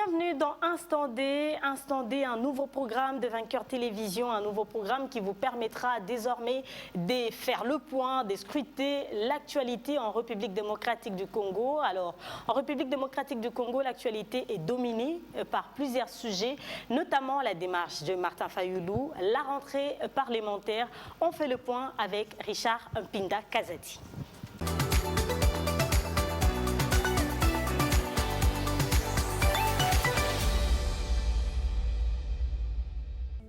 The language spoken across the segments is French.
Bienvenue dans Instant D. Instant D, un nouveau programme de Vainqueur Télévision, un nouveau programme qui vous permettra désormais de faire le point, de scruter l'actualité en République démocratique du Congo. Alors, en République démocratique du Congo, l'actualité est dominée par plusieurs sujets, notamment la démarche de Martin Fayoulou, la rentrée parlementaire. On fait le point avec Richard Mpinda Kazadi.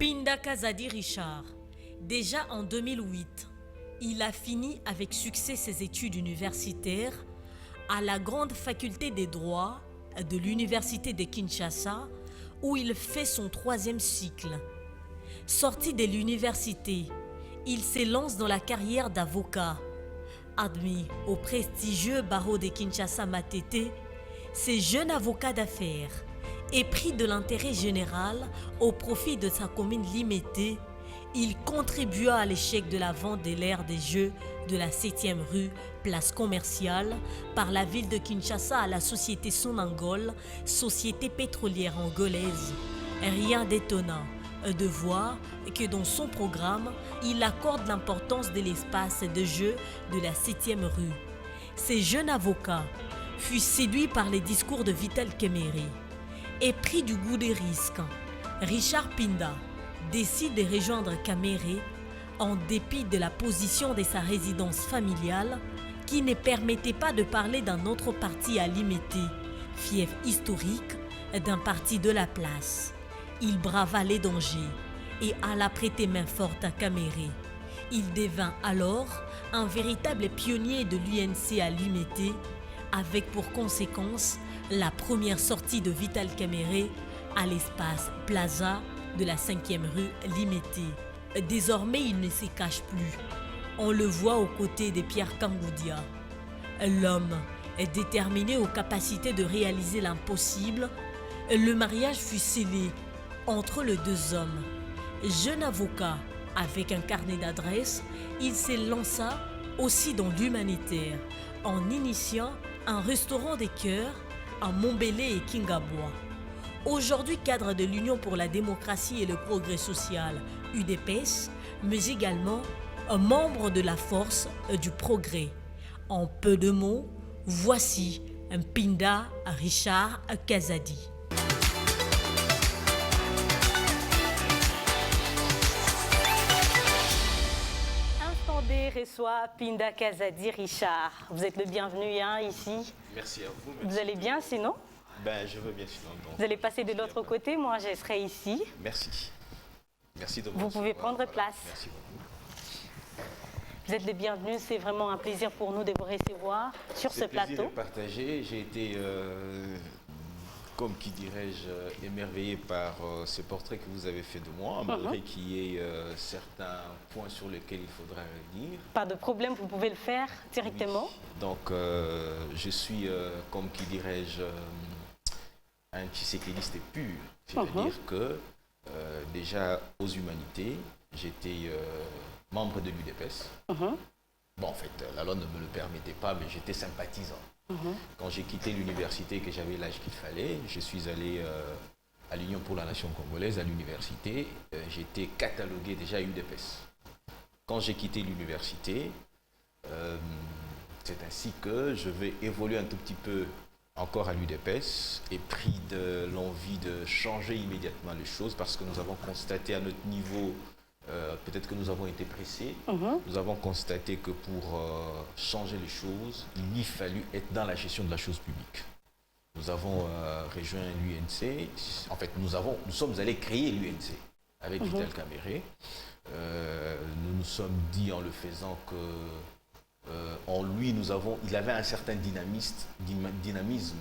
Mpinda Kazadi Richard, déjà en 2008, il a fini avec succès ses études universitaires à la grande faculté des droits de l'université de Kinshasa où il fait son 3e cycle. Sorti de l'université, il s'élance dans la carrière d'avocat. Admis au prestigieux barreau de Kinshasa Matete, ce jeune avocat d'affaires épris de l'intérêt général au profit de sa commune Limete, il contribua à l'échec de la vente de l'aire des Jeux de la 7e rue, place commerciale, par la ville de Kinshasa à la société Sonangol, société pétrolière angolaise. Rien d'étonnant de voir que dans son programme, il accorde l'importance de l'espace de jeu de la 7e rue. Ce jeune avocat fut séduit par les discours de Vital Kamerhe. Épris du goût des risques, Richard Mpinda décide de rejoindre Kamerhe en dépit de la position de sa résidence familiale qui ne permettait pas de parler d'un autre parti à Limete, fief historique d'un parti de la place. Il brava les dangers et alla prêter main forte à Kamerhe. Il devint alors un véritable pionnier de l'UNC à Limete, avec pour conséquence la première sortie de Vital Kamerhe à l'espace Plaza de la 5e rue Limete. Désormais, il ne se cache plus. On le voit aux côtés de Pierre Kangoudia. L'homme est déterminé aux capacités de réaliser l'impossible. Le mariage fut scellé entre les deux hommes. Jeune avocat avec un carnet d'adresses, il se lança aussi dans l'humanitaire en initiant un restaurant des cœurs à Montbélé et Kingabois. Aujourd'hui cadre de l'Union pour la démocratie et le progrès social, UDPS, mais également un membre de la force du progrès. En peu de mots, voici Mpinda Richard Kazadi. Reçoit Mpinda Kazadi Richard. Vous êtes le bienvenu ici. Merci à vous. Vous allez bien sinon? Ben, je veux bien sinon. Donc, vous allez passer de l'autre côté, moi je serai ici. Merci. Merci de vous pouvez prendre place. Merci beaucoup. Vous êtes les bienvenus, c'est vraiment un plaisir pour nous de vous recevoir sur ce plateau. C'est un plaisir de partager. J'ai été, comme qui dirais-je, émerveillé par ce portrait que vous avez fait de moi, malgré qu'il y ait certains points sur lesquels il faudra revenir. Pas de problème, vous pouvez le faire directement. Oui. Donc, je suis, comme qui dirais-je, un tshisekéliste pur. C'est-à-dire que, déjà, aux humanités, j'étais membre de l'UDPS. Bon, en fait, la loi ne me le permettait pas, mais j'étais sympathisant. Quand j'ai quitté l'université et que j'avais l'âge qu'il fallait, je suis allé à l'Union pour la Nation congolaise, à l'université. J'étais catalogué déjà à UDPS. Quand j'ai quitté l'université, c'est ainsi que je vais évoluer un tout petit peu encore à l'UDPS et pris de l'envie de changer immédiatement les choses parce que nous avons constaté à notre niveau, peut-être que nous avons été pressés, nous avons constaté que pour changer les choses, il y fallu être dans la gestion de la chose publique. Nous avons rejoint l'UNC, en fait nous sommes allés créer l'UNC avec Vital Kamerhe. Nous nous sommes dit en le faisant que en lui, il avait un certain dynamisme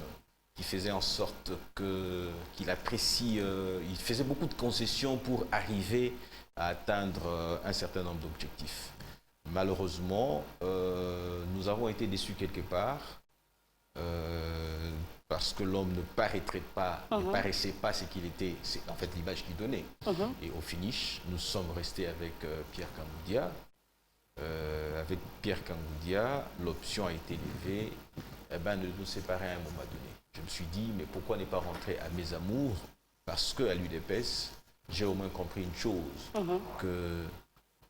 qui faisait en sorte qu'il apprécie, il faisait beaucoup de concessions pour arriver à atteindre un certain nombre d'objectifs. Malheureusement, nous avons été déçus quelque part parce que l'homme ne paraissait pas ce qu'il était, c'est en fait l'image qu'il donnait. Et au finish, nous sommes restés avec Pierre Kangoudia. Avec Pierre Kangoudia, l'option a été levée de nous séparer à un moment donné. Je me suis dit, mais pourquoi ne pas rentrer à mes amours? Parce qu'à l'UDPS, j'ai au moins compris une chose, que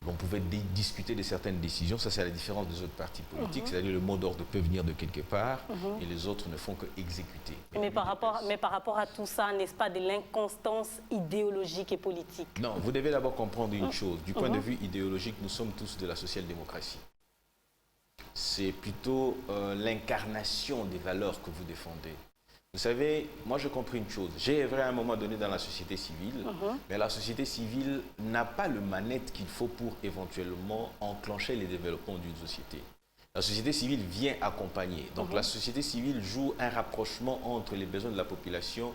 on pouvait discuter de certaines décisions. Ça, c'est la différence des autres partis politiques. C'est-à-dire le mot d'ordre peut venir de quelque part et les autres ne font que exécuter. Mais par rapport à tout ça, n'est-ce pas de l'inconstance idéologique et politique? Non, vous devez d'abord comprendre une chose. Du point de vue idéologique, nous sommes tous de la social-démocratie. C'est plutôt l'incarnation des valeurs que vous défendez. Vous savez, moi j'ai compris une chose. J'ai œuvré à un moment donné dans la société civile, mais la société civile n'a pas le manette qu'il faut pour éventuellement enclencher les développements d'une société. La société civile vient accompagner. Donc la société civile joue un rapprochement entre les besoins de la population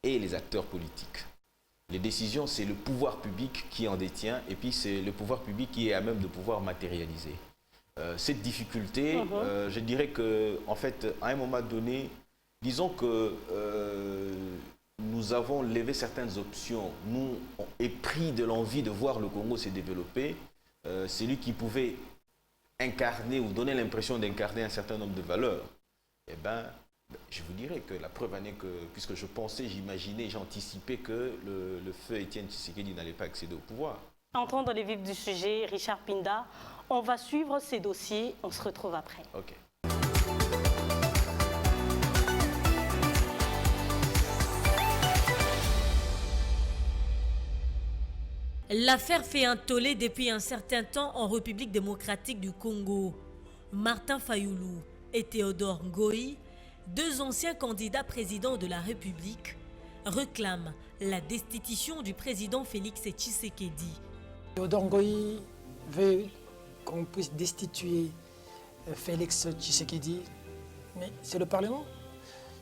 et les acteurs politiques. Les décisions, c'est le pouvoir public qui en détient et puis c'est le pouvoir public qui est à même de pouvoir matérialiser. Cette difficulté, je dirais qu'en fait, à un moment donné, disons que nous avons levé certaines options. Nous, épris de l'envie de voir le Congo se développer, celui qui pouvait incarner ou donner l'impression d'incarner un certain nombre de valeurs, eh bien, je vous dirais que la preuve en est que, puisque je pensais, j'imaginais, j'anticipais que le feu Étienne Tshisekedi n'allait pas accéder au pouvoir. Entrons dans les vifs du sujet, Richard Pinda. On va suivre ces dossiers, on se retrouve après. Ok. L'affaire fait un tollé depuis un certain temps en République démocratique du Congo. Martin Fayoulou et Théodore Ngoï, deux anciens candidats présidents de la République, réclament la destitution du président Félix Tshisekedi. Théodore Ngoï veut qu'on puisse destituer Félix Tshisekedi, mais c'est le Parlement.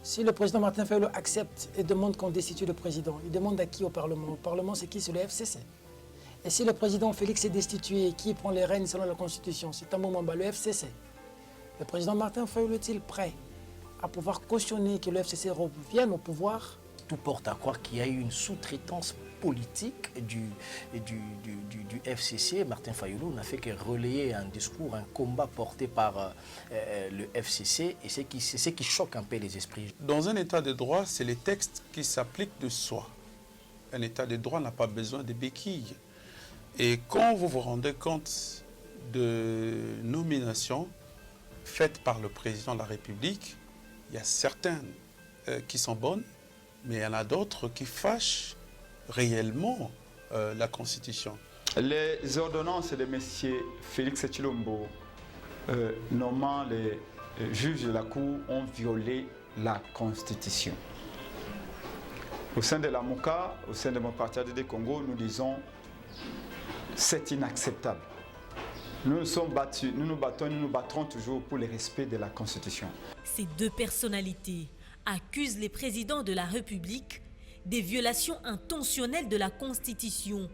Si le président Martin Fayoulou accepte et demande qu'on destitue le président, il demande à qui au Parlement? Au Parlement, c'est qui? C'est le FCC. Et si le président Félix est destitué, qui prend les rênes selon la Constitution? C'est un moment bas, le FCC. Le président Martin Fayoulou est-il prêt à pouvoir cautionner que le FCC revienne au pouvoir? Tout porte à croire qu'il y a eu une sous-traitance politique du FCC. Martin Fayoulou n'a fait que relayer un discours, un combat porté par le FCC, et c'est ce qui choque un peu les esprits. Dans un état de droit, c'est les textes qui s'appliquent de soi. Un état de droit n'a pas besoin de béquilles. Et quand vous vous rendez compte de nominations faites par le président de la République, il y a certaines qui sont bonnes, mais il y en a d'autres qui fâchent réellement la Constitution. Les ordonnances de M. Félix Tshilombo nommant les juges de la Cour ont violé la Constitution. Au sein de la MOCA, au sein de mon parti ADD Congo, nous disons c'est inacceptable. Nous nous sommes battus, nous nous battrons toujours pour le respect de la Constitution. Ces deux personnalités accusent les présidents de la République des violations intentionnelles de la Constitution.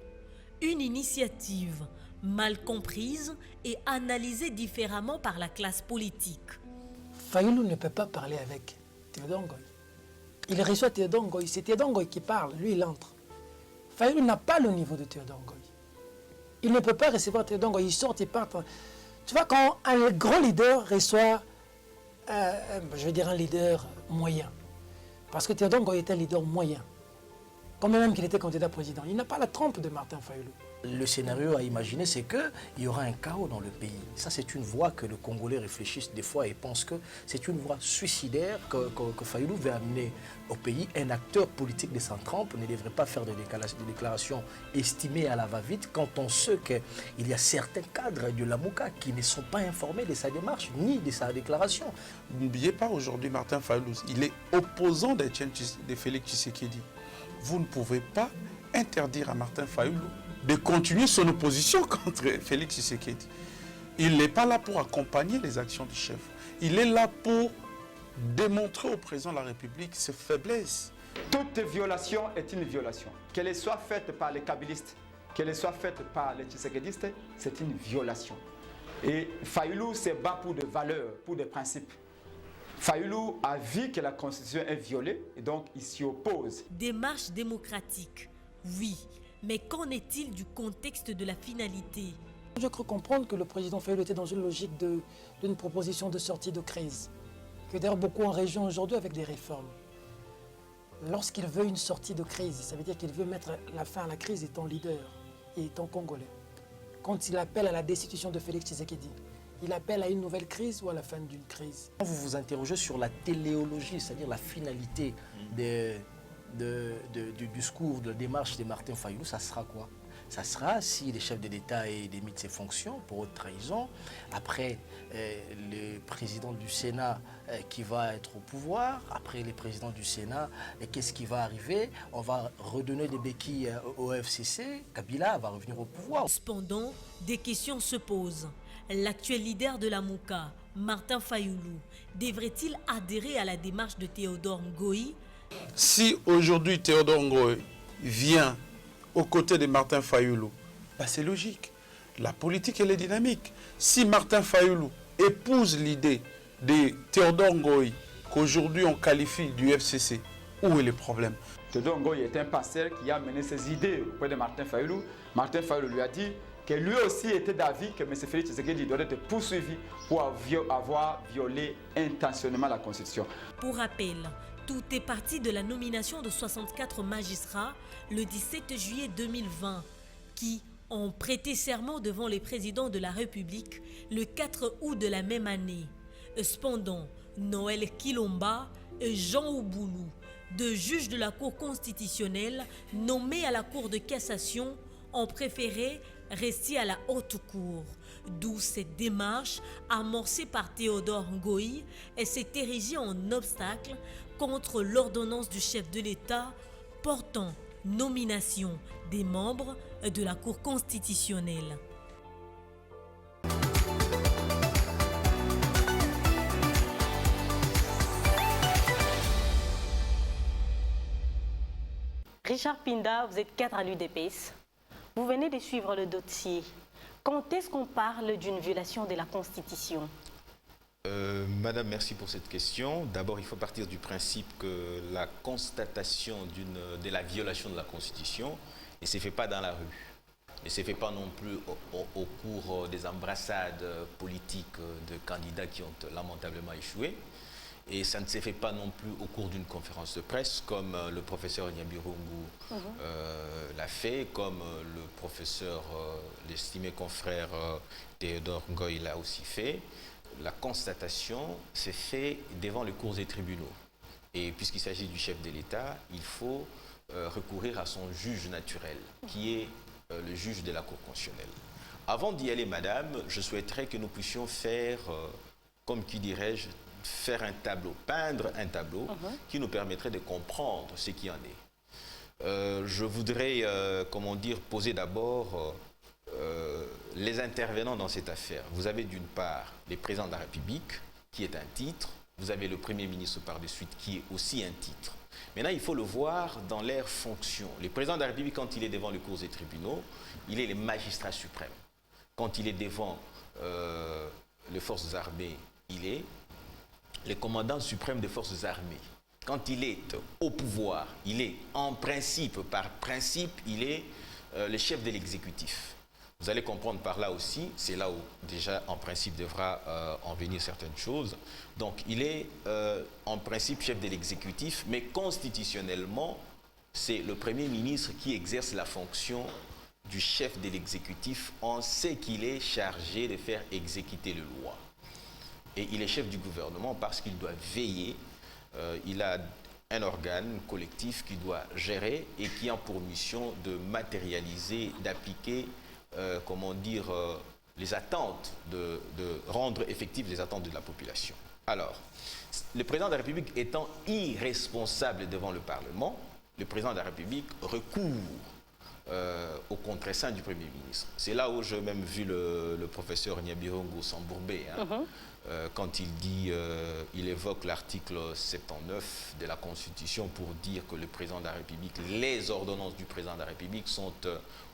Une initiative mal comprise et analysée différemment par la classe politique. Fayoulou ne peut pas parler avec Théodore Ngoï. Il reçoit Théodore Ngoï, c'est Théodore Ngoï qui parle, lui il entre. Fayoulou n'a pas le niveau de Théodore Ngoï. Il ne peut pas recevoir Théodore Ngoï, il sort, il part. Tu vois, quand un grand leader reçoit, je vais dire un leader moyen, parce que Théodore Ngoï est un leader moyen, quand même qu'il était candidat président, il n'a pas la trempe de Martin Fayoulou. Le scénario à imaginer, c'est qu'il y aura un chaos dans le pays. Ça, c'est une voie que les Congolais réfléchissent des fois et pensent que c'est une voie suicidaire que Fayoulou veut amener au pays. Un acteur politique de sa trempe ne devrait pas faire des déclarations estimées à la va-vite quand on sait qu'il y a certains cadres de la MOCA qui ne sont pas informés de sa démarche ni de sa déclaration. N'oubliez pas aujourd'hui Martin Fayoulou, il est opposant de Félix Tshisekedi. Vous ne pouvez pas interdire à Martin Fayoulou de continuer son opposition contre Félix Tshisekedi. Il n'est pas là pour accompagner les actions du chef. Il est là pour démontrer au président de la République ses faiblesses. Toute violation est une violation. Qu'elle soit faite par les kabylistes, qu'elle soit faite par les tshisekedistes, c'est une violation. Et Fayoulou se bat pour des valeurs, pour des principes. Fayoulou a vu que la Constitution est violée et donc il s'y oppose. Démarche démocratique, oui. Mais qu'en est-il du contexte de la finalité? Je crois comprendre que le président Fayoulou était dans une logique d'une proposition de sortie de crise. Que d'ailleurs beaucoup en région aujourd'hui avec des réformes. lorsqu'il veut une sortie de crise, ça veut dire qu'il veut mettre la fin à la crise étant leader et étant congolais. Quand il appelle à la destitution de Félix Tshisekedi, il appelle à une nouvelle crise ou à la fin d'une crise? Vous vous interrogez sur la téléologie, c'est-à-dire la finalité du discours, de la démarche de Martin Fayulu, ça sera quoi? Ça sera si le chef de l'État démite ses fonctions pour haute trahison. Après, le président du Sénat qui va être au pouvoir. Après, le président du Sénat, qu'est-ce qui va arriver? On va redonner des béquilles au FCC. Kabila va revenir au pouvoir. Cependant, des questions se posent. L'actuel leader de la Mouka, Martin Fayulu, devrait-il adhérer à la démarche de Théodore Ngoï? Si aujourd'hui Théodore Ngoï vient aux côtés de Martin Fayulu, bah c'est logique. La politique, elle est dynamique. Si Martin Fayulu épouse l'idée de Théodore Ngoï, qu'aujourd'hui on qualifie du FCC, où est le problème? Théodore Ngoï est un pasteur qui a mené ses idées auprès de Martin Fayulu. Martin Fayulu lui a dit que lui aussi était d'avis que M. Félix Tshisekedi doit être poursuivi pour avoir violé intentionnellement la Constitution. Pour rappel, tout est parti de la nomination de 64 magistrats le 17 juillet 2020 qui ont prêté serment devant les présidents de la République le 4 août de la même année. Cependant, Noël Kilomba et Jean Ouboulou, deux juges de la Cour constitutionnelle nommés à la Cour de cassation, ont préféré rester à la haute cour. D'où cette démarche amorcée par Théodore Ngoï et s'est érigée en obstacle contre l'ordonnance du chef de l'État portant nomination des membres de la Cour constitutionnelle. Richard Pinda, vous êtes cadre à l'UDPS. Vous venez de suivre le dossier. Quand est-ce qu'on parle d'une violation de la Constitution? Madame, merci pour cette question. D'abord, il faut partir du principe que la constatation de la violation de la Constitution ne se fait pas dans la rue, ne se fait pas non plus au cours des embrassades politiques de candidats qui ont lamentablement échoué. Et ça ne se fait pas non plus au cours d'une conférence de presse, comme le professeur Nyabirungu l'a fait, comme le professeur, l'estimé confrère Théodore Ngoï l'a aussi fait. La constatation s'est faite devant les cours et tribunaux. Et puisqu'il s'agit du chef de l'État, il faut recourir à son juge naturel, qui est le juge de la Cour constitutionnelle. Avant d'y aller, madame, je souhaiterais que nous puissions faire, comme qui dirais-je, faire un tableau, peindre un tableau qui nous permettrait de comprendre ce qui en est. Je voudrais, comment dire, poser d'abord les intervenants dans cette affaire. Vous avez d'une part les présidents de la République, qui est un titre. Vous avez le Premier ministre par de suite, qui est aussi un titre. Maintenant, il faut le voir dans leur fonction. Le président de la République, quand il est devant les cours et tribunaux, il est le magistrat suprême. Quand il est devant les forces armées, il est le commandant suprême des forces armées. Quand il est au pouvoir, il est en principe, par principe, il est le chef de l'exécutif. Vous allez comprendre par là aussi, c'est là où déjà en principe devra en venir certaines choses. Donc il est en principe chef de l'exécutif, mais constitutionnellement, c'est le Premier ministre qui exerce la fonction du chef de l'exécutif en ce qu'il est chargé de faire exécuter les lois. Et il est chef du gouvernement parce qu'il doit veiller, il a un organe collectif qui doit gérer et qui a pour mission de matérialiser, d'appliquer, comment dire, les attentes, de rendre effectives les attentes de la population. Alors, le président de la République étant irresponsable devant le Parlement, le président de la République recourt au contre-saint du Premier ministre. C'est là où j'ai même vu le professeur Nyabirungu s'embourber, quand il dit, il évoque l'article 79 de la Constitution pour dire que le président de la République, les ordonnances du président de la République sont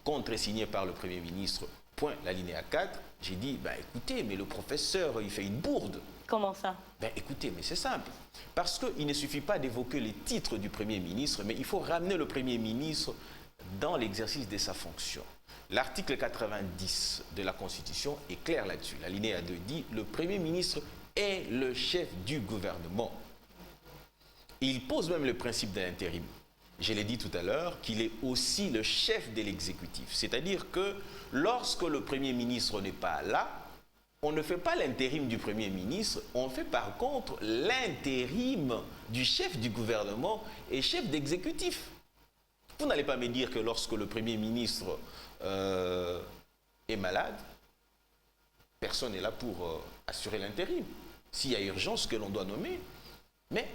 contresignées par le Premier ministre, point, l'alinéa 4. J'ai dit, ben écoutez, mais le professeur, il fait une bourde. Comment ça? Ben écoutez, mais c'est simple. Parce qu'il ne suffit pas d'évoquer les titres du Premier ministre, mais il faut ramener le Premier ministre dans l'exercice de sa fonction. L'article 90 de la Constitution est clair là-dessus. L'alinéa 2 dit « Le Premier ministre est le chef du gouvernement ». Il pose même le principe de l'intérim. Je l'ai dit tout à l'heure, qu'il est aussi le chef de l'exécutif. C'est-à-dire que lorsque le Premier ministre n'est pas là, on ne fait pas l'intérim du Premier ministre, on fait par contre l'intérim du chef du gouvernement et chef d'exécutif. Vous n'allez pas me dire que lorsque le Premier ministre est malade, personne n'est là pour assurer l'intérim. S'il y a urgence que l'on doit nommer, mais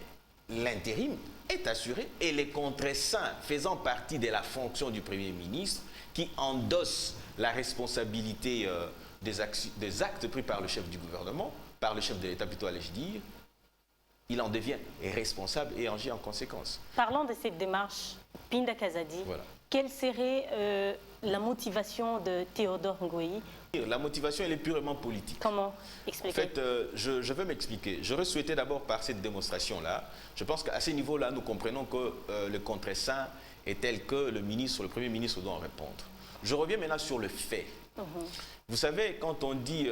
l'intérim est assuré et les contraints faisant partie de la fonction du Premier ministre qui endosse la responsabilité des actes pris par le chef du gouvernement, par le chef de l'État plutôt allais-je dire, il en devient responsable et agit en conséquence. Parlons de cette démarche, Pinda Kazadi, voilà. Quelle serait la motivation de Théodore Ngoï? La motivation, elle est purement politique. Comment expliquer? En fait, je vais m'expliquer. J'aurais souhaité d'abord par cette démonstration-là, je pense qu'à ce niveau-là, nous comprenons que le contre-saint est tel que le Premier ministre doit en répondre. Je reviens maintenant sur le fait. Vous savez, quand on dit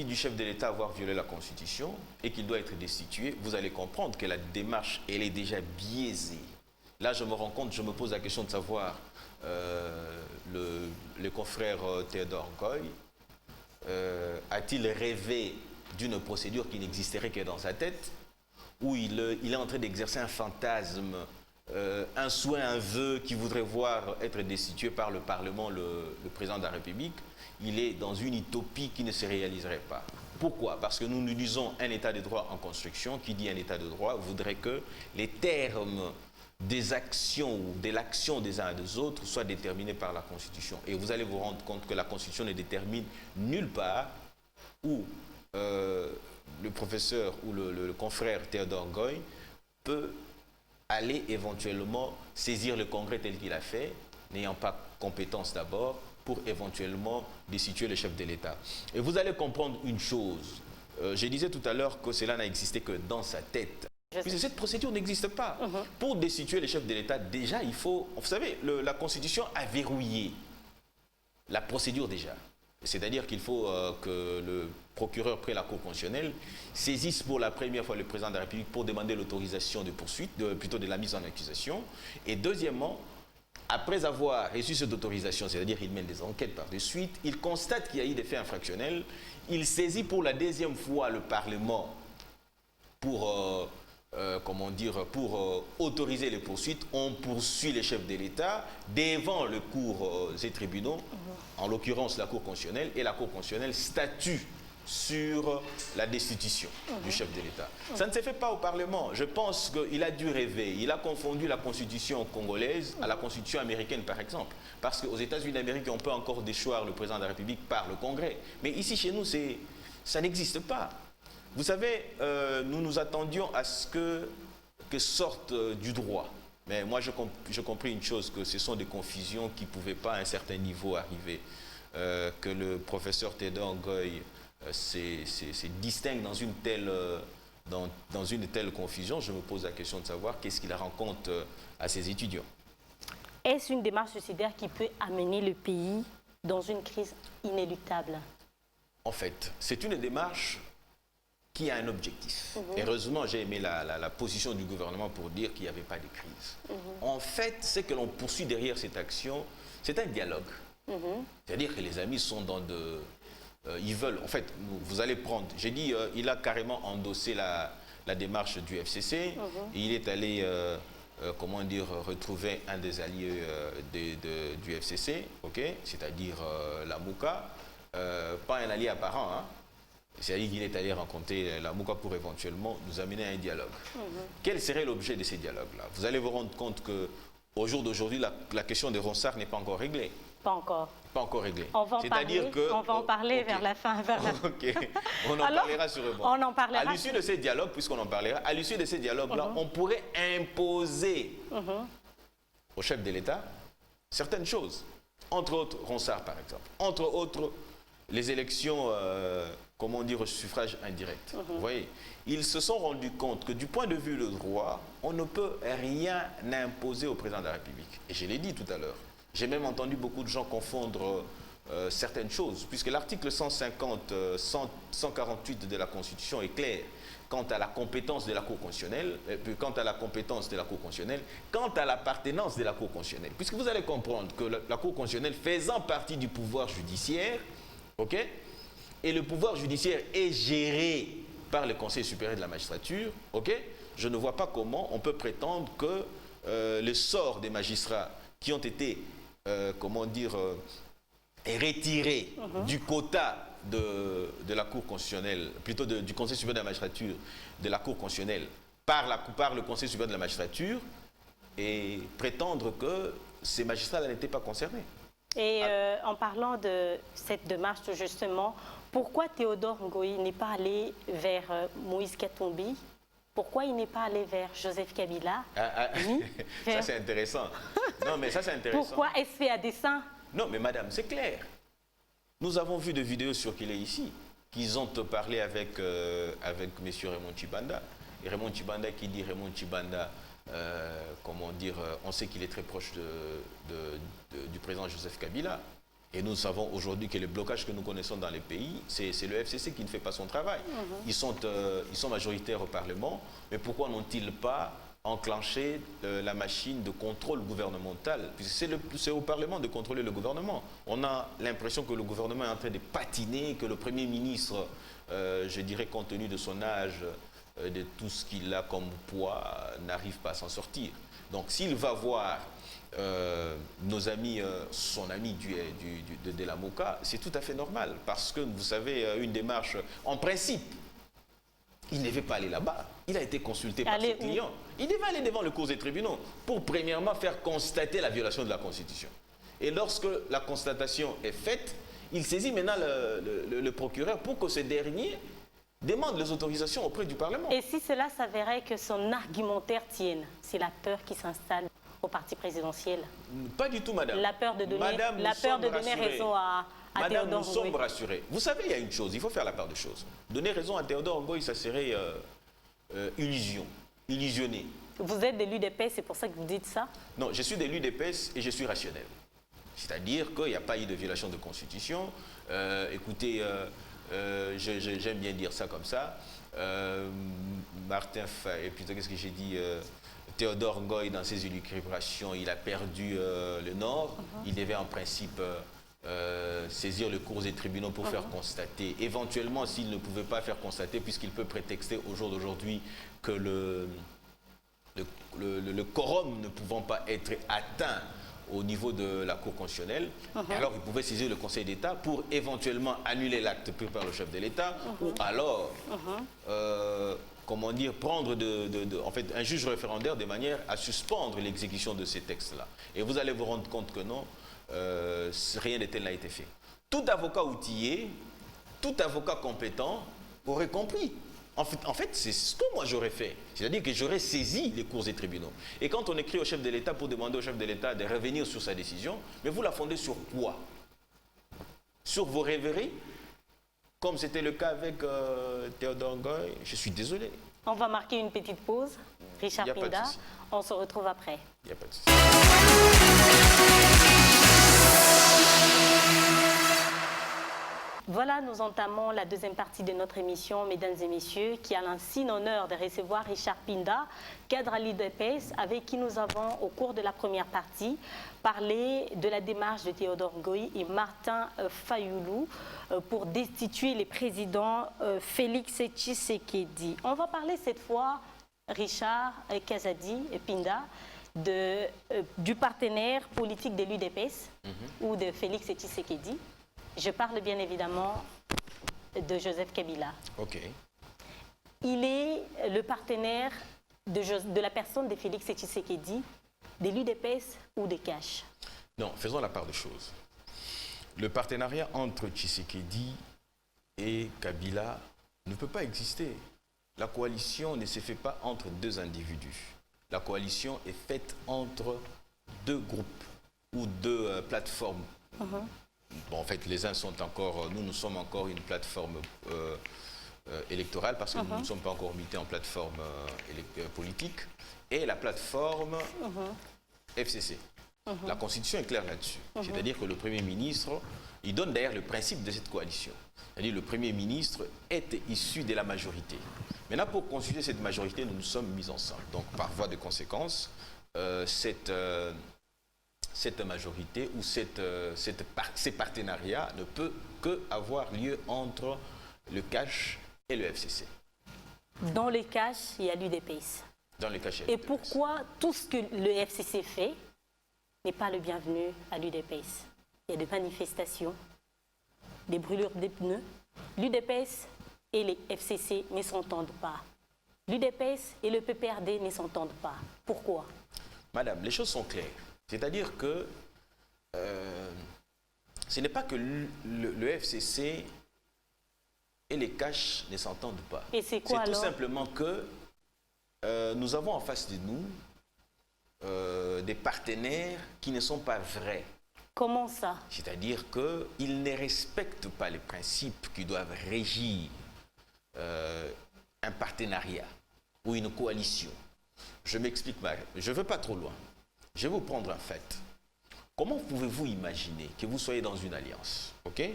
du chef de l'État avoir violé la Constitution et qu'il doit être destitué, vous allez comprendre que la démarche, elle est déjà biaisée. Là, je me rends compte, je me pose la question de savoir, le confrère Théodore Ngoï a-t-il rêvé d'une procédure qui n'existerait que dans sa tête, où il est en train d'exercer un fantasme, un souhait, un vœu qui voudrait voir être destitué par le Parlement, le président de la République? Il est dans une utopie qui ne se réaliserait pas. Pourquoi? Parce que nous disons un état de droit en construction. Qui dit un état de droit voudrait que les termes des actions ou de l'action des uns et des autres soient déterminés par la Constitution. Et vous allez vous rendre compte que la Constitution ne détermine nulle part où le professeur ou le confrère Théodore Ngoï peut aller éventuellement saisir le Congrès tel qu'il a fait, n'ayant pas compétence d'abord, pour éventuellement destituer le chef de l'État. Et vous allez comprendre une chose. Je disais tout à l'heure que cela n'a existé que dans sa tête. Puisque cette procédure n'existe pas. Pour destituer le chef de l'État, déjà, il faut... Vous savez, la Constitution a verrouillé la procédure déjà. C'est-à-dire qu'il faut que le procureur près la Cour constitutionnelle saisisse pour la première fois le président de la République pour demander l'autorisation de poursuite, plutôt de la mise en accusation. Et deuxièmement, après avoir reçu cette autorisation, c'est-à-dire qu'il mène des enquêtes par de suite, il constate qu'il y a eu des faits infractionnels, il saisit pour la deuxième fois le Parlement pour... pour autoriser les poursuites. On poursuit les chefs de l'État devant le cours et tribunaux, en l'occurrence la Cour constitutionnelle, et la Cour constitutionnelle statue sur la destitution du chef de l'État. Ça ne s'est fait pas au Parlement. Je pense qu'il a dû rêver. Il a confondu la Constitution congolaise à la Constitution américaine, par exemple. Parce qu'aux États-Unis d'Amérique, on peut encore déchoir le président de la République par le Congrès. Mais ici, chez nous, ça n'existe pas. Vous savez, nous nous attendions à ce que sorte du droit. Mais moi, je compris une chose, que ce sont des confusions qui ne pouvaient pas à un certain niveau arriver. Que le professeur Théodore Ngoï se distingue dans une telle confusion, je me pose la question de savoir qu'est-ce qu'il rencontre à ses étudiants. Est-ce une démarche suicidaire qui peut amener le pays dans une crise inéluctable? En fait, c'est une démarche qui a un objectif. Heureusement, j'ai aimé la position du gouvernement pour dire qu'il n'y avait pas de crise. En fait, ce que l'on poursuit derrière cette action, c'est un dialogue. C'est-à-dire que les amis sont dans ils veulent, en fait, vous allez prendre, j'ai dit, il a carrément endossé la démarche du FCC, et il est allé, comment dire, retrouver un des alliés du FCC, okay, c'est-à-dire la Mouka, pas un allié apparent, hein. C'est-à-dire qu'il est allé rencontrer la Mouka pour éventuellement nous amener à un dialogue. Quel serait l'objet de ces dialogues-là? Vous allez vous rendre compte qu'au jour d'aujourd'hui, la question de Ronsard n'est pas encore réglée. Pas encore. Pas encore réglée. On va en parler vers la fin. Okay. On en parlera sûrement. On en parlera. À l'issue de ces dialogues, puisqu'on en parlera, à l'issue de ces dialogues-là, on pourrait imposer au chef de l'État certaines choses. Entre autres, Ronsard par exemple. Entre autres, les élections, comment dire, au suffrage indirect. Vous voyez, ils se sont rendus compte que du point de vue du droit, on ne peut rien imposer au président de la République. Et je l'ai dit tout à l'heure. J'ai même entendu beaucoup de gens confondre certaines choses, puisque l'article 148 de la Constitution est clair quant à la compétence de la Cour constitutionnelle, quant à l'appartenance de la Cour constitutionnelle. Puisque vous allez comprendre que la Cour constitutionnelle faisant partie du pouvoir judiciaire, ok, et le pouvoir judiciaire est géré par le Conseil supérieur de la magistrature, ok, je ne vois pas comment on peut prétendre que le sort des magistrats qui ont été, retirés du quota de la Cour constitutionnelle, plutôt du Conseil supérieur de la magistrature, de la Cour constitutionnelle, par le Conseil supérieur de la magistrature, et prétendre que ces magistrats-là n'étaient pas concernés. Et en parlant de cette démarche, justement, pourquoi Théodore Ngoï n'est pas allé vers Moïse Katumbi? Pourquoi il n'est pas allé vers Joseph Kabila? Ça, c'est intéressant. Non, mais ça, c'est intéressant. Pourquoi est-ce fait à dessein? Non, mais madame, c'est clair. Nous avons vu des vidéos sur qu'il est ici, qu'ils ont parlé avec M. Raymond Tchibanda. Et Raymond Tchibanda qui dit Raymond Tchibanda, on sait qu'il est très proche du président Joseph Kabila. Et nous savons aujourd'hui que le blocage que nous connaissons dans les pays, c'est le FCC qui ne fait pas son travail. Ils sont majoritaires au Parlement, mais pourquoi n'ont-ils pas enclenché la machine de contrôle gouvernemental? Puisque c'est au Parlement de contrôler le gouvernement. On a l'impression que le gouvernement est en train de patiner, que le Premier ministre, je dirais compte tenu de son âge, de tout ce qu'il a comme poids, n'arrive pas à s'en sortir. Donc s'il va voir nos amis, son ami de la MOCA, c'est tout à fait normal. Parce que, vous savez, une démarche, en principe, il ne devait pas aller là-bas. Il a été consulté par ses clients. Il devait aller devant le cours des tribunaux pour, premièrement, faire constater la violation de la Constitution. Et lorsque la constatation est faite, il saisit maintenant le procureur pour que ce dernier demande les autorisations auprès du Parlement. Et si cela s'avérait que son argumentaire tienne, c'est la peur qui s'installe au parti présidentiel? Pas du tout, madame. La peur de donner, raison à Madame, Théodore nous sommes Ngoï. rassurés. Vous savez, il y a une chose, il faut faire la part des choses. Donner raison à Théodore Ngoï, ça serait illusionné. Vous êtes de l'UDPS, c'est pour ça que vous dites ça? Non, je suis de l'UDPS et je suis rationnel. C'est-à-dire qu'il n'y a pas eu de violation de constitution. Écoutez, j'aime bien dire ça comme ça. Et plutôt, qu'est-ce que j'ai dit? Théodore Ngoï, dans ses élucubrations, il a perdu le Nord. Il devait en principe saisir le cours des tribunaux pour faire constater. Éventuellement, s'il ne pouvait pas faire constater, puisqu'il peut prétexter au jour d'aujourd'hui que le quorum ne pouvant pas être atteint au niveau de la Cour constitutionnelle, alors il pouvait saisir le Conseil d'État pour éventuellement annuler l'acte pris par le chef de l'État, ou alors prendre en fait, un juge référendaire de manière à suspendre l'exécution de ces textes-là. Et vous allez vous rendre compte que non, rien de tel n'a été fait. Tout avocat outillé, tout avocat compétent aurait compris. En fait, c'est ce que moi j'aurais fait. C'est-à-dire que j'aurais saisi les cours des tribunaux. Et quand on écrit au chef de l'État pour demander au chef de l'État de revenir sur sa décision, mais vous la fondez sur quoi? Sur vos rêveries? Comme c'était le cas avec Théodore Ngoï, je suis désolé. On va marquer une petite pause. Richard Pinda, on se retrouve après. Il n'y a pas de souci. Voilà, nous entamons la deuxième partie de notre émission, mesdames et messieurs, qui a l'insigne honneur de recevoir Richard Pinda, cadre à l'UDPS, avec qui nous avons, au cours de la première partie, parlé de la démarche de Théodore Ngoï et Martin Fayoulou pour destituer les présidents Félix Tshisekedi. On va parler cette fois, Richard Kazadi Pinda, du partenaire politique de l'UDPS ou de Félix Tshisekedi. Je parle bien évidemment de Joseph Kabila. Ok. Il est le partenaire de la personne de Félix Tshisekedi, de l'UDPS ou de Cash. Non, faisons la part des choses. Le partenariat entre Tshisekedi et Kabila ne peut pas exister. La coalition ne se fait pas entre deux individus. La coalition est faite entre deux groupes ou deux plateformes. Bon, en fait, les uns sont encore... Nous sommes encore une plateforme électorale parce que nous ne sommes pas encore mutés en plateforme politique. Et la plateforme FCC. La Constitution est claire là-dessus. C'est-à-dire que le Premier ministre Il donne d'ailleurs le principe de cette coalition. C'est-à-dire le Premier ministre est issu de la majorité. Maintenant, pour constituer cette majorité, nous nous sommes mis ensemble. Donc, par voie de conséquence, cette majorité ou ces partenariats ne peuvent qu'avoir lieu entre le CACH et le FCC. Dans le CACH, il y a l'UDPS. Dans le CACH, et pourquoi tout ce que le FCC fait n'est pas le bienvenu à l'UDPS? Il y a des manifestations, des brûlures de pneus. L'UDPS et les FCC ne s'entendent pas. L'UDPS et le PPRD ne s'entendent pas. Pourquoi? Madame, les choses sont claires. C'est-à-dire que ce n'est pas que le FCC et les CACH ne s'entendent pas. Et c'est quoi alors? C'est tout simplement que nous avons en face de nous des partenaires qui ne sont pas vrais. Comment ça? C'est-à-dire qu'ils ne respectent pas les principes qui doivent régir un partenariat ou une coalition. Je m'explique, je ne vais pas trop loin. Je vais vous prendre un fait. Comment pouvez-vous imaginer que vous soyez dans une alliance, ok?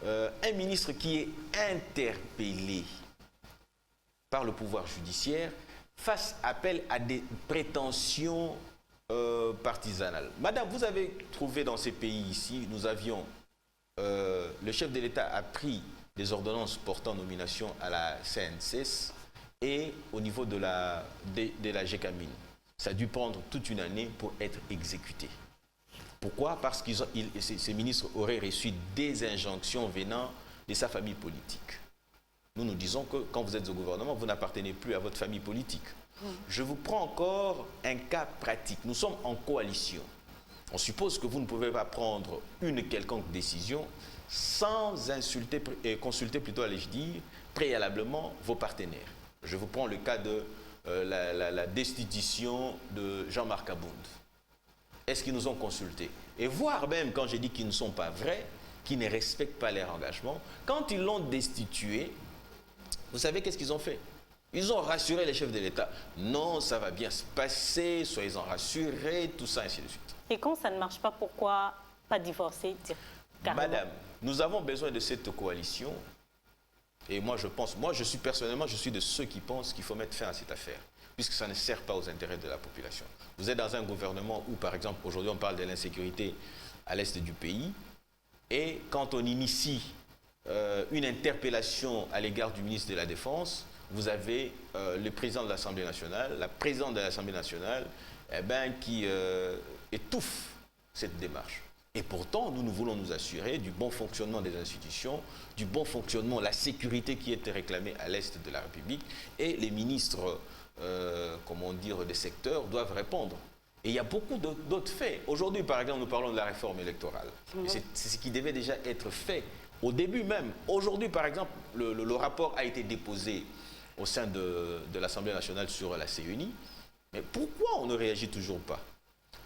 Un ministre qui est interpellé par le pouvoir judiciaire fasse appel à des prétentions partisanales. Madame, vous avez trouvé dans ces pays ici, nous avions, le chef de l'État a pris des ordonnances portant nomination à la CNCS et au niveau de la GECAMIN. Ça a dû prendre toute une année pour être exécuté. Pourquoi? Parce que ces ministres auraient reçu des injonctions venant de sa famille politique. Nous nous disons que quand vous êtes au gouvernement, vous n'appartenez plus à votre famille politique. Je vous prends encore un cas pratique. Nous sommes en coalition. On suppose que vous ne pouvez pas prendre une quelconque décision sans insulter et consulter plutôt, allais-je dire, préalablement vos partenaires. Je vous prends le cas de la destitution de Jean-Marc Abound. Est-ce qu'ils nous ont consultés? Et voire même, quand j'ai dit qu'ils ne sont pas vrais, qu'ils ne respectent pas leur engagement, quand ils l'ont destitué, vous savez qu'est-ce qu'ils ont fait? Ils ont rassuré les chefs de l'État. Non, ça va bien se passer, soyez-en rassurés, tout ça, ainsi de suite. Et quand ça ne marche pas, pourquoi pas divorcer carrément? Madame, nous avons besoin de cette coalition. Et moi, personnellement, je suis de ceux qui pensent qu'il faut mettre fin à cette affaire, puisque ça ne sert pas aux intérêts de la population. Vous êtes dans un gouvernement où, par exemple, aujourd'hui, on parle de l'insécurité à l'est du pays, et quand on initie une interpellation à l'égard du ministre de la Défense, vous avez le président de l'Assemblée nationale, la présidente de l'Assemblée nationale, qui étouffe cette démarche. Et pourtant, nous voulons nous assurer du bon fonctionnement des institutions, du bon fonctionnement, la sécurité qui était réclamée à l'est de la République. Et les ministres, des secteurs doivent répondre. Et il y a beaucoup d'autres faits. Aujourd'hui, par exemple, nous parlons de la réforme électorale. C'est ce qui devait déjà être fait au début même. Aujourd'hui, par exemple, le rapport a été déposé au sein de l'Assemblée nationale sur la CENI. Mais pourquoi on ne réagit toujours pas?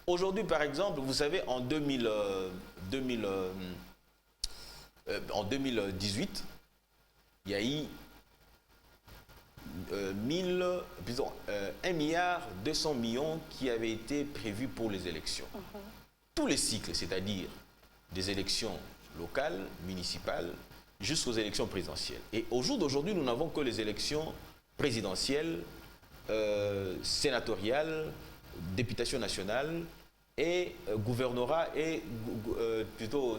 Aujourd'hui, par exemple, vous savez, en 2018, il y a eu 1,2 milliard qui avait été prévu pour les élections. Tous les cycles, c'est-à-dire des élections locales, municipales, jusqu'aux élections présidentielles. Et au jour d'aujourd'hui, nous n'avons que les élections présidentielles, sénatoriales, députation nationale et gouvernorat et plutôt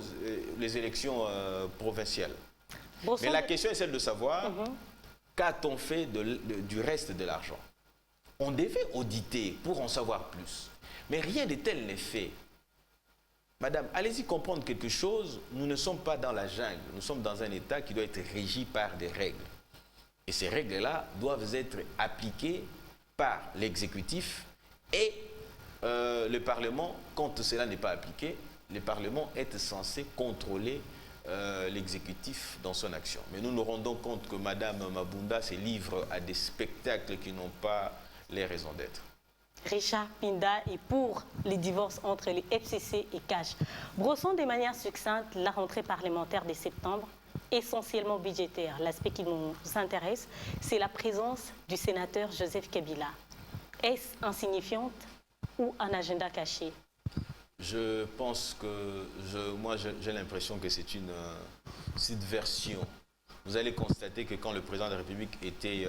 les élections provinciales. Mais la question est celle de savoir qu'a-t-on fait du reste de l'argent? On devait auditer pour en savoir plus. Mais rien de tel n'est fait. Madame, allez-y comprendre quelque chose. Nous ne sommes pas dans la jungle. Nous sommes dans un État qui doit être régi par des règles. Et ces règles-là doivent être appliquées par l'exécutif et le Parlement. Quand cela n'est pas appliqué, le Parlement est censé contrôler l'exécutif dans son action. Mais nous nous rendons compte que Madame Mabunda se livre à des spectacles qui n'ont pas les raisons d'être. Richard Pinda est pour les divorces entre les FCC et CACH. Brossons de manière succincte la rentrée parlementaire de septembre, essentiellement budgétaire. L'aspect qui nous intéresse, c'est la présence du sénateur Joseph Kabila. Est-ce insignifiante ou un agenda caché? Je pense que, moi j'ai l'impression que c'est une version. Vous allez constater que quand le président de la République était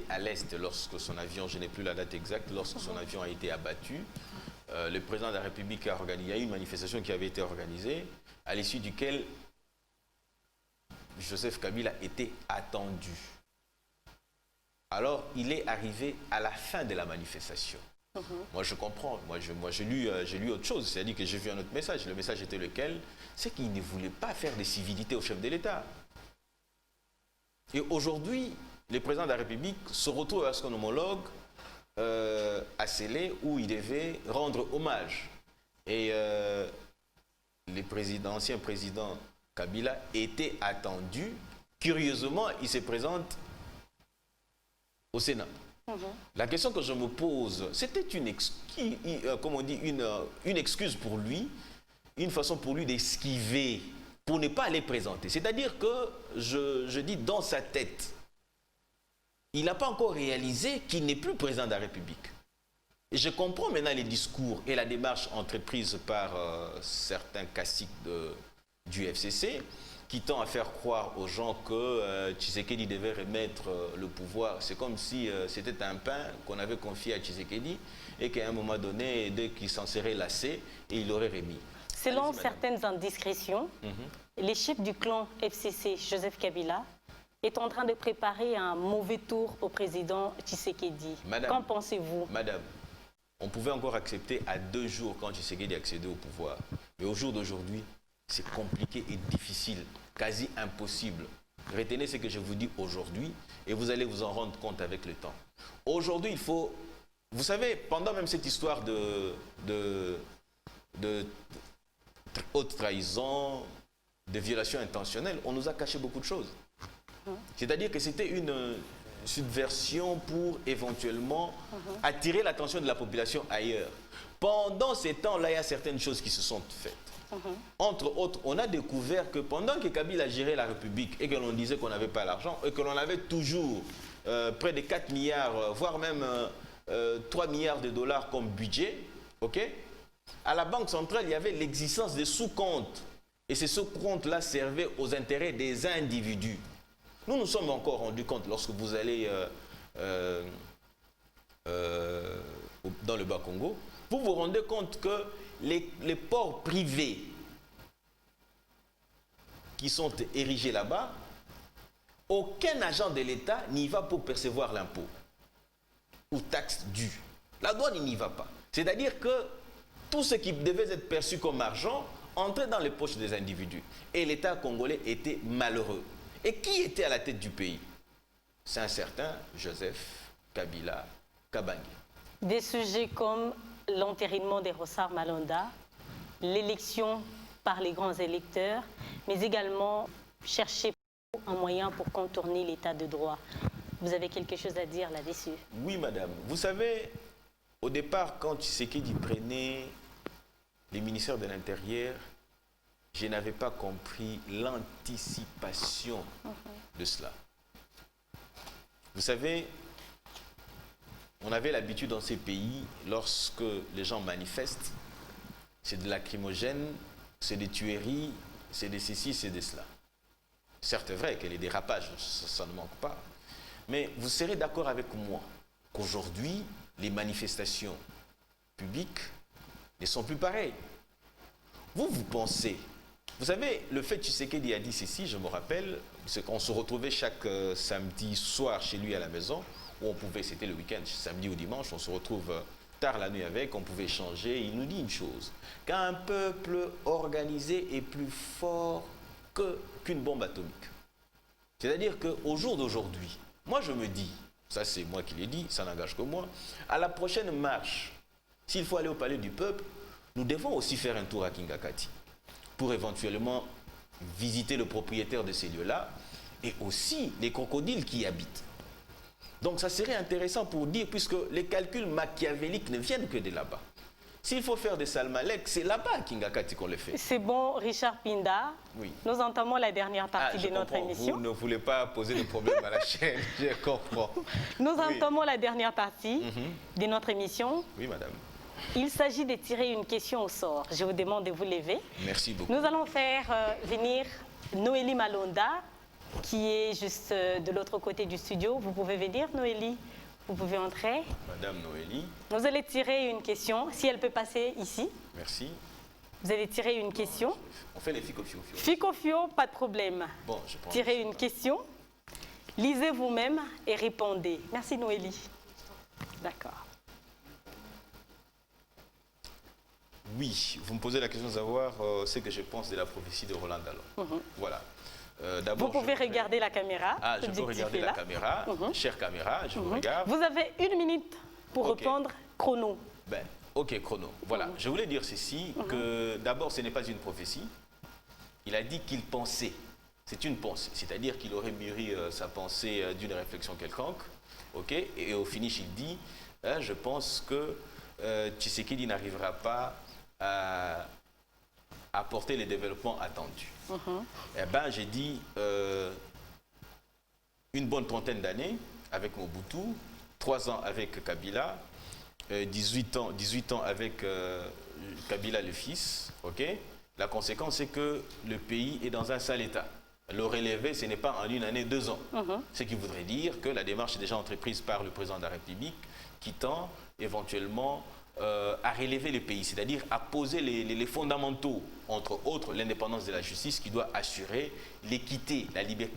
à l'Est lorsque son avion, je n'ai plus la date exacte, lorsque son avion a été abattu, le président de la République a organisé, il y a eu une manifestation qui avait été organisée, à l'issue duquel Joseph Kabila était attendu. Alors, il est arrivé à la fin de la manifestation. Moi, je comprends. Moi, j'ai lu autre chose. C'est-à-dire que j'ai vu un autre message. Le message était lequel? C'est qu'il ne voulait pas faire des civilités au chef de l'État. Et aujourd'hui, le président de la République se retrouve à son homologue à Sélé, où il devait rendre hommage. Et l'ancien président Kabila était attendu. Curieusement, il se présente au Sénat. La question que je me pose, c'était une excuse pour lui, une façon pour lui d'esquiver, pour ne pas aller présenter. C'est-à-dire que, je dis dans sa tête, il n'a pas encore réalisé qu'il n'est plus président de la République. Et je comprends maintenant les discours et la démarche entreprise par certains caciques du FCC, qui tend à faire croire aux gens que Tshisekedi devait remettre le pouvoir. C'est comme si c'était un pain qu'on avait confié à Tshisekedi et qu'à un moment donné, dès qu'il s'en serait lassé, il l'aurait remis. Selon certaines indiscrétions, les chefs du clan FCC, Joseph Kabila, est en train de préparer un mauvais tour au président Tshisekedi. Qu'en pensez-vous? Madame, on pouvait encore accepter à 2 jours quand Tshisekedi accédait au pouvoir. Mais au jour d'aujourd'hui, c'est compliqué et difficile, quasi impossible. Retenez ce que je vous dis aujourd'hui et vous allez vous en rendre compte avec le temps. Aujourd'hui, il faut... Vous savez, pendant même cette histoire de haute trahison, de violation intentionnelle, on nous a caché beaucoup de choses. C'est-à-dire que c'était une subversion pour éventuellement attirer l'attention de la population ailleurs. Pendant ces temps-là, il y a certaines choses qui se sont faites. Entre autres, on a découvert que pendant que Kabila gérait la République et que l'on disait qu'on n'avait pas l'argent et que l'on avait toujours près de 4 milliards, voire même 3 milliards de dollars comme budget, à la Banque centrale, il y avait l'existence de sous-comptes. Et ces sous-comptes-là servaient aux intérêts des individus. Nous nous sommes encore rendus compte, lorsque vous allez dans le Bas-Congo, vous vous rendez compte que les ports privés qui sont érigés là-bas, aucun agent de l'État n'y va pour percevoir l'impôt ou taxe due. La douane n'y va pas. C'est-à-dire que tout ce qui devait être perçu comme argent entrait dans les poches des individus. Et l'État congolais était malheureux. Et qui était à la tête du pays? C'est un certain Joseph Kabila Kabange. Des sujets comme l'entérinement des Rossard Malonda, l'élection par les grands électeurs, mais également chercher un moyen pour contourner l'état de droit. Vous avez quelque chose à dire là-dessus? Oui, madame. Vous savez, au départ, quand Tshisekedi prenait les ministères de l'Intérieur, je n'avais pas compris l'anticipation de cela. Vous savez, on avait l'habitude dans ces pays, lorsque les gens manifestent, c'est de lacrymogène, c'est des tueries, c'est des ceci, c'est de cela. Certes, c'est vrai que les dérapages, ça ne manque pas. Mais vous serez d'accord avec moi qu'aujourd'hui, les manifestations publiques ne sont plus pareilles. Vous pensez, vous savez, le fait que Tshisekedi a dit ceci, je me rappelle, c'est qu'on se retrouvait chaque samedi soir chez lui à la maison, où on pouvait, c'était le week-end, samedi ou dimanche, on se retrouve tard la nuit avec, on pouvait échanger. Il nous dit une chose, qu'un peuple organisé est plus fort qu'une bombe atomique. C'est-à-dire qu'au jour d'aujourd'hui, moi je me dis, ça c'est moi qui l'ai dit, ça n'engage que moi, à la prochaine marche, s'il faut aller au palais du peuple, nous devons aussi faire un tour à Kingakati pour éventuellement visiter le propriétaire de ces lieux-là et aussi les crocodiles qui y habitent. Donc ça serait intéressant pour dire, puisque les calculs machiavéliques ne viennent que de là-bas. S'il faut faire des salmalek, c'est là-bas à Kingakati qu'on les fait. C'est bon, Richard Pinda. Oui. Nous entamons la dernière partie de notre émission. Vous ne voulez pas poser de problème à la chaîne, je comprends. Nous entamons la dernière partie de notre émission. Oui, madame. Il s'agit de tirer une question au sort. Je vous demande de vous lever. Merci beaucoup. Nous allons faire venir Noélie Malonda, qui est juste de l'autre côté du studio. Vous pouvez venir, Noélie. Vous pouvez entrer. Madame Noélie. Vous allez tirer une question, si elle peut passer ici. Merci. Vous allez tirer une question. On fait les ficofio. Ficofio, pas de problème. Bon, je prends. Tirez une question. Lisez vous-même et répondez. Merci Noélie. D'accord. Oui, vous me posez la question de savoir ce que je pense de la prophétie de Roland Dallon. Voilà. Vous pouvez regarder la caméra. Ah, je peux regarder la caméra. Chère caméra, je vous regarde. Vous avez 1 minute pour répondre chrono. Ben, ok, chrono. Voilà. Je voulais dire ceci, que d'abord, ce n'est pas une prophétie. Il a dit qu'il pensait. C'est une pensée. C'est-à-dire qu'il aurait mûri sa pensée d'une réflexion quelconque. Ok. Et au finish, il dit, je pense que Tshisekedi n'arrivera pas à apporter les développements attendus. Eh ben, j'ai dit une bonne trentaine d'années avec Mobutu, 3 ans avec Kabila, 18 ans avec Kabila le fils. Okay. La conséquence, c'est que le pays est dans un sale état. Le relever, ce n'est pas en 1 année, 2 ans. Ce qui voudrait dire que la démarche est déjà entreprise par le président de la République qui tend éventuellement à relever le pays, c'est-à-dire à poser les fondamentaux, entre autres l'indépendance de la justice qui doit assurer l'équité,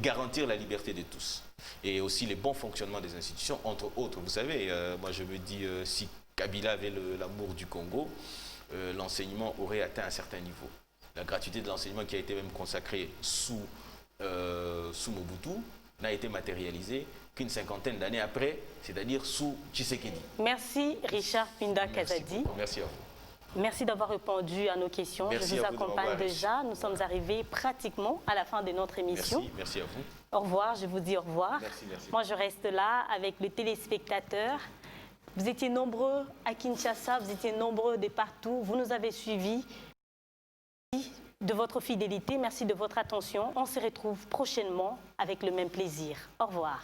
garantir la liberté de tous. Et aussi le bon fonctionnement des institutions, entre autres. Vous savez, moi je me dis, si Kabila avait l'amour du Congo, l'enseignement aurait atteint un certain niveau. La gratuité de l'enseignement qui a été même consacrée sous Mobutu n'a été matérialisée qu'une 50aine d'années après, c'est-à-dire sous Tshisekedi. Merci Richard Pinda Kazadi. Merci à vous. Merci d'avoir répondu à nos questions. Merci je vous à vous accompagne déjà. Nous sommes arrivés pratiquement à la fin de notre émission. Merci à vous. Au revoir, je vous dis au revoir. Merci. Moi, je reste là avec les téléspectateurs. Vous étiez nombreux à Kinshasa, vous étiez nombreux de partout. Vous nous avez suivis. Merci de votre fidélité, merci de votre attention. On se retrouve prochainement avec le même plaisir. Au revoir.